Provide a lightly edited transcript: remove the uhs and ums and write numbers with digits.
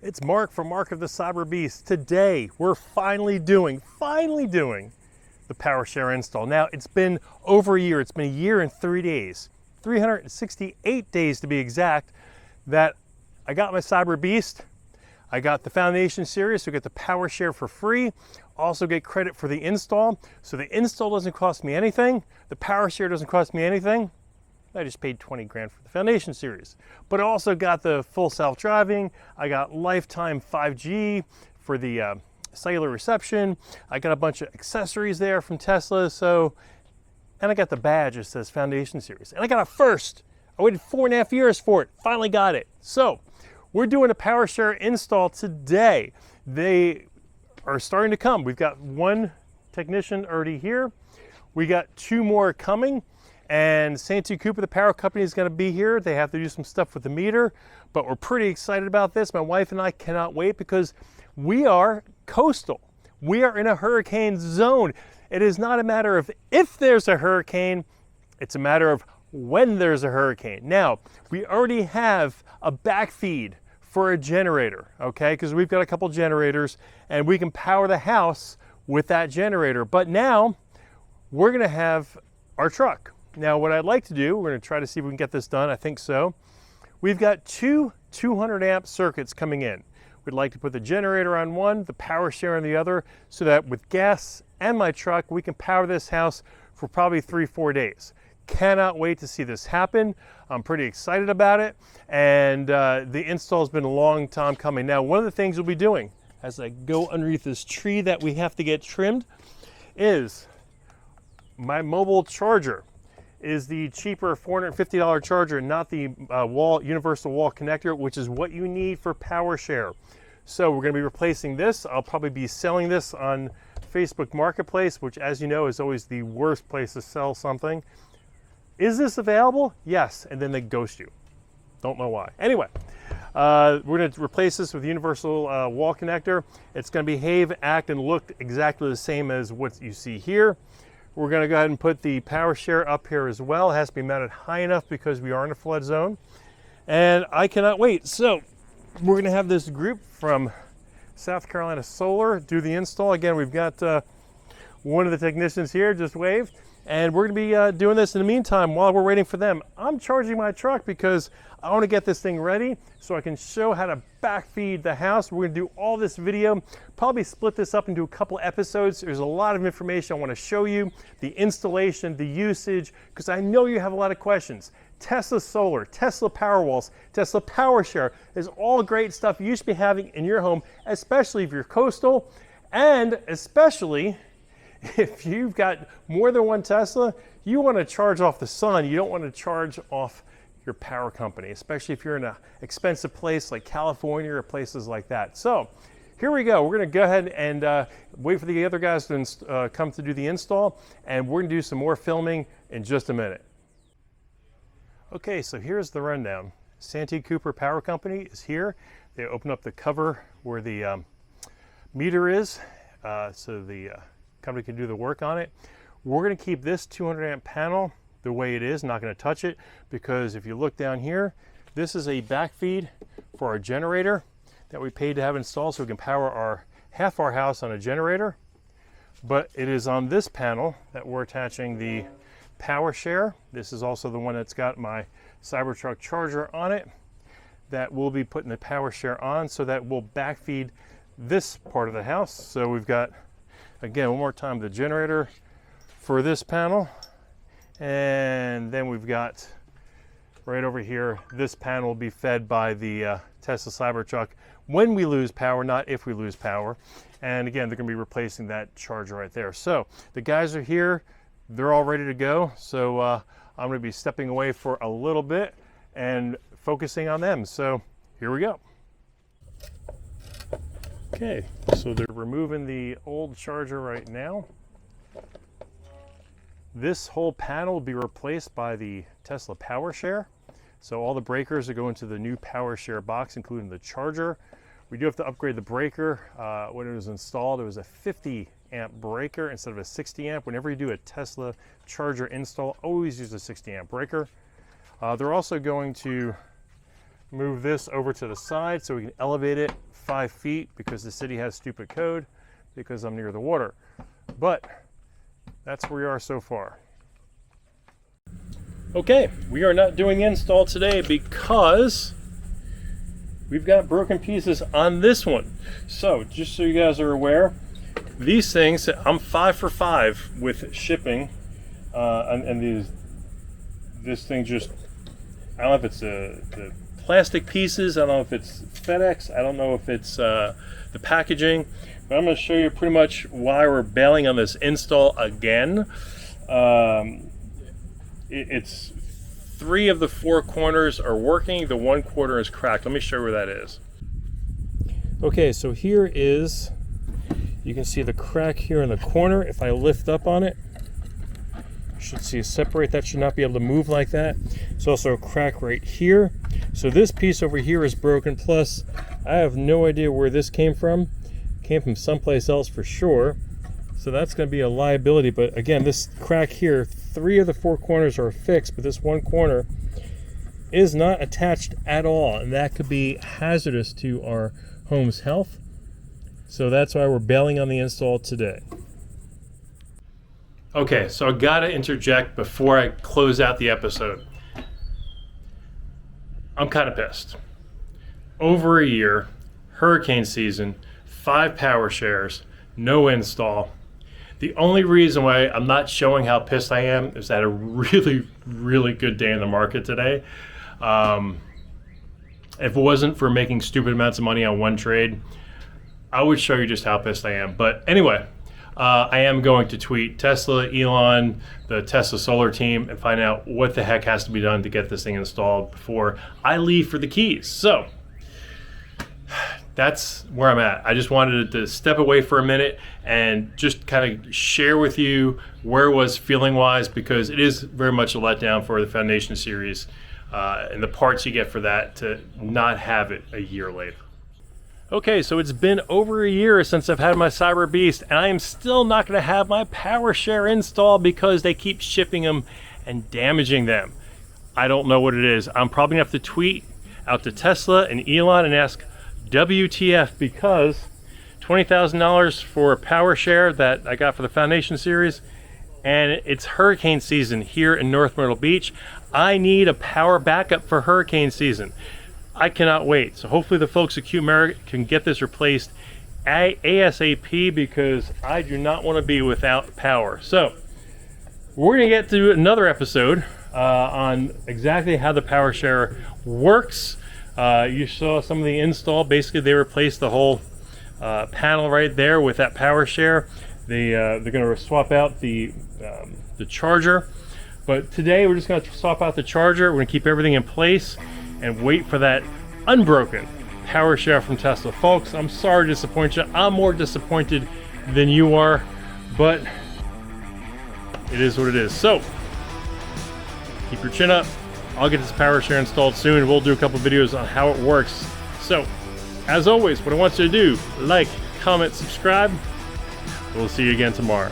It's Mark from Mark of the Cyberbeast. Today, we're finally doing the Powershare install. Now, it's been over a year. It's been a year and 3 days, 368 days to be exact, that I got my Cyberbeast. I got the Foundationseries, so get the Powershare for free. Also get credit for the install. So the install doesn't cost me anything. The Powershare doesn't cost me anything. I just paid 20 grand for the Foundationseries. But I also got the full self-driving. I got lifetime 5G for the cellular reception. I got a bunch of accessories there from Tesla. And I got the badge that says Foundationseries. And I got it first. I waited 4.5 years for it. Finally got it. So we're doing a Powershare install today. They are starting to come. We've got one technician already here. We got 2 more coming. And Santee Cooper, the power company, is going to be here. They have to do some stuff with the meter, but we're pretty excited about this. My wife and I cannot wait because we are coastal. We are in a hurricane zone. It is not a matter of if there's a hurricane, it's a matter of when there's a hurricane. Now, we already have a backfeed for a generator, okay? Because we've got a couple generators and we can power the house with that generator. But now, we're going to have our truck. Now, what I'd like to do, we're going to try to see if we can get this done. I think so. We've got 2 200 amp circuits coming in. We'd like to put the generator on one, the Powershare on the other, so that with gas and my truck, we can power this house for probably 3-4 days. Cannot wait to see this happen. I'm pretty excited about it. And the install has been a long time coming. Now, one of the things we'll be doing as I go underneath this tree that we have to get trimmed is my mobile charger. Is the cheaper $450 charger, not the universal wall connector, which is what you need for Powershare. So we're going to be replacing this. I'll probably be selling this on Facebook Marketplace, which, as you know, is always the worst place to sell something. Is this available? Yes, and then they ghost you. Don't know why. Anyway, we're going to replace this with universal wall connector. It's going to behave, act, and look exactly the same as what you see here. We're going to go ahead and put the Powershare up here as well. It has to be mounted high enough because we are in a flood zone. And I cannot wait. So we're going to have this group from South Carolina Solar do the install. Again, we've got one of the technicians here, just waved. And we're going to be doing this in the meantime while we're waiting for them. I'm charging my truck because I want to get this thing ready so I can show how to backfeed the house. We're going to do all this video, probably split this up into a couple episodes. There's a lot of information I want to show you, the installation, the usage, because I know you have a lot of questions. Tesla Solar, Tesla Powerwalls, Tesla Powershare is all great stuff you should be having in your home, especially if you're coastal, and especially if you've got more than one Tesla. You want to charge off the sun. You don't want to charge off your power company, especially if you're in an expensive place like California or places like that. So here we go. We're going to go ahead and wait for the other guys to come to do the install, and we're going to do some more filming in just a minute. Okay, so here's the rundown. Santee Cooper Power Company is here. They open up the cover where the meter is, so the company can do the work on it. We're going to keep this 200 amp panel the way it is, not going to touch it, because if you look down here, this is a backfeed for our generator that we paid to have installed so we can power half our house on a generator. But it is on this panel that we're attaching the Powershare. This is also the one that's got my Cybertruck charger on it that we'll be putting the Powershare on, so that will backfeed this part of the house. So we've got, again, one more time, the generator for this panel, and then we've got right over here, this panel will be fed by the Tesla Cybertruck when we lose power, not if we lose power. And again, they're going to be replacing that charger right there. So the guys are here, they're all ready to go. So I'm going to be stepping away for a little bit and focusing on them. So here we go. Okay, so they're removing the old charger right now. This whole panel will be replaced by the Tesla Powershare. So all the breakers are going to the new Powershare box, including the charger. We do have to upgrade the breaker. When it was installed, it was a 50 amp breaker instead of a 60 amp. Whenever you do a Tesla charger install, always use a 60 amp breaker. They're also going to move this over to the side so we can elevate it 5 feet because the city has stupid code because I'm near the water. But that's where we are so far. Okay, we are not doing the install today because we've got broken pieces on this one. So just so you guys are aware, these things, I'm 5 for 5 with shipping, and this thing just, I don't know if it's the plastic pieces, I don't know if it's FedEx, I don't know if it's the packaging, but I'm going to show you pretty much why we're bailing on this install again. It's 3 of the 4 corners are working, the 1 corner is cracked. Let me show you where that is. Okay, so here is, you can see the crack here in the corner. If I lift up on it, you should see a separate. That should not be able to move like that. There's also a crack right here. So this piece over here is broken, plus I have no idea where this came from. It came from someplace else for sure. So that's going to be a liability, but again, this crack here, 3 of the 4 corners are fixed, but this 1 corner is not attached at all, and that could be hazardous to our home's health. So that's why we're bailing on the install today. Okay, so I gotta interject before I close out the episode. I'm kind of pissed. Over a year, hurricane season, 5 power shares, no install. The only reason why I'm not showing how pissed I am is that a really, really good day in the market today. If it wasn't for making stupid amounts of money on one trade, I would show you just how pissed I am. But anyway, I am going to tweet Tesla, Elon, the Tesla solar team, and find out what the heck has to be done to get this thing installed before I leave for the Keys. So that's where I'm at. I just wanted to step away for a minute and just kind of share with you where it was feeling wise, because it is very much a letdown for the Foundation series and the parts you get for that to not have it a year later. Okay, so it's been over a year since I've had my Cyberbeast, and I am still not going to have my PowerShare installed because they keep shipping them and damaging them. I don't know what it is. I'm probably going to have to tweet out to Tesla and Elon and ask WTF, because $20,000 for a PowerShare that I got for the Foundation series, and it's hurricane season here in North Myrtle Beach. I need a power backup for hurricane season. I cannot wait. So hopefully the folks at Q-America can get this replaced ASAP, because I do not want to be without power. So we're going to get to another episode on exactly how the PowerShare works. You saw some of the install. Basically, they replaced the whole panel right there with that PowerShare. They're going to swap out the charger. But today, we're just going to swap out the charger. We're going to keep everything in place and wait for that unbroken PowerShare from Tesla. Folks, I'm sorry to disappoint you. I'm more disappointed than you are, but it is what it is. So keep your chin up. I'll get this PowerShare installed soon. We'll do a couple videos on how it works. So, as always, what I want you to do, like, comment, subscribe. We'll see you again tomorrow.